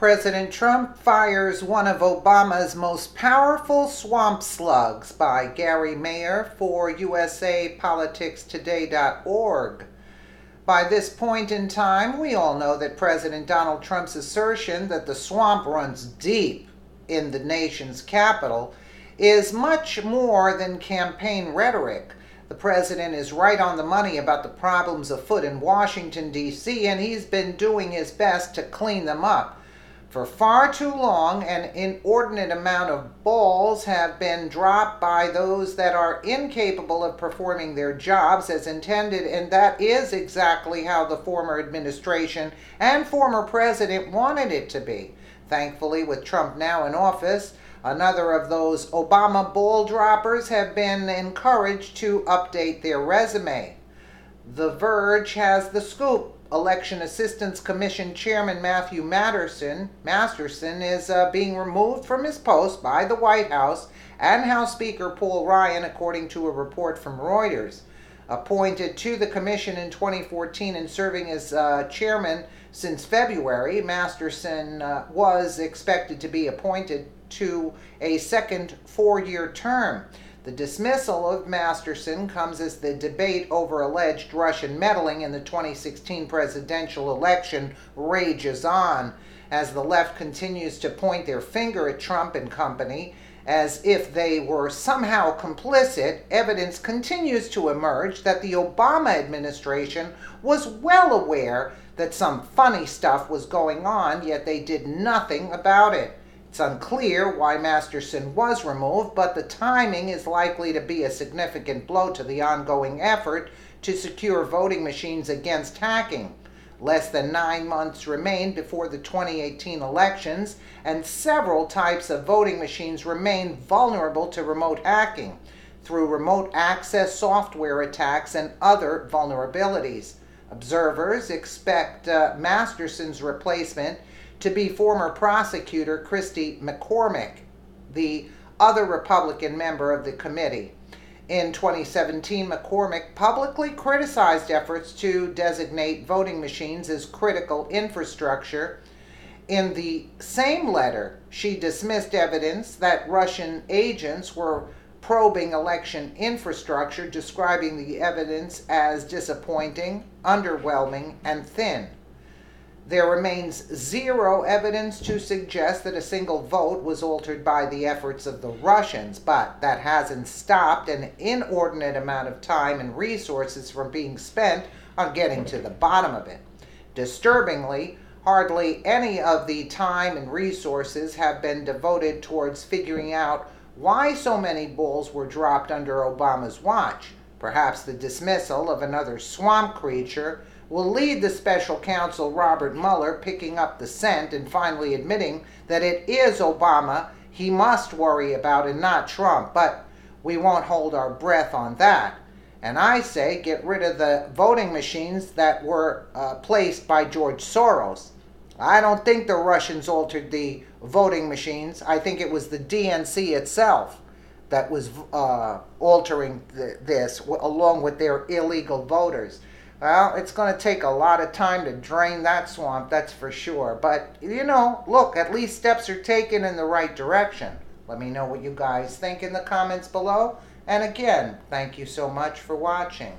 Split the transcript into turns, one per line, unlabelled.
President Trump fires one of Obama's most powerful swamp slugs, by Gary Mayer for USAPoliticsToday.org. By this point in time, we all know that President Donald Trump's assertion that the swamp runs deep in the nation's capital is much more than campaign rhetoric. The president is right on the money about the problems afoot in Washington, D.C., and he's been doing his best to clean them up. For far too long, an inordinate amount of balls have been dropped by those that are incapable of performing their jobs as intended, and that is exactly how the former administration and former president wanted it to be. Thankfully, with Trump now in office, another of those Obama ball droppers have been encouraged to update their resume. The Verge has the scoop. Election Assistance Commission Chairman Matthew Masterson is being removed from his post by the White House and House Speaker Paul Ryan, according to a report from Reuters. Appointed to the commission in 2014 and serving as chairman since February, Masterson was expected to be appointed to a second four-year term. The dismissal of Masterson comes as the debate over alleged Russian meddling in the 2016 presidential election rages on, as the left continues to point their finger at Trump and company as if they were somehow complicit. Evidence continues to emerge that the Obama administration was well aware that some funny stuff was going on, yet they did nothing about it. It's unclear why Masterson was removed, but the timing is likely to be a significant blow to the ongoing effort to secure voting machines against hacking. Less than 9 months remain before the 2018 elections, and several types of voting machines remain vulnerable to remote hacking through remote access software attacks and other vulnerabilities. Observers expect Masterson's replacement to be former prosecutor Christy McCormick, the other Republican member of the committee. In 2017, McCormick publicly criticized efforts to designate voting machines as critical infrastructure. In the same letter, she dismissed evidence that Russian agents were probing election infrastructure, describing the evidence as disappointing, underwhelming, and thin. There remains zero evidence to suggest that a single vote was altered by the efforts of the Russians, but that hasn't stopped an inordinate amount of time and resources from being spent on getting to the bottom of it. Disturbingly, hardly any of the time and resources have been devoted towards figuring out why so many balls were dropped under Obama's watch. Perhaps the dismissal of another swamp creature will lead the special counsel Robert Mueller picking up the scent and finally admitting that it is Obama he must worry about and not Trump. But we won't hold our breath on that. And I say get rid of the voting machines that were placed by George Soros. I don't think the Russians altered the voting machines. I think it was the DNC itself that was altering this along with their illegal voters. Well, it's going to take a lot of time to drain that swamp, that's for sure. But, look, at least steps are taken in the right direction. Let me know what you guys think in the comments below. And again, thank you so much for watching.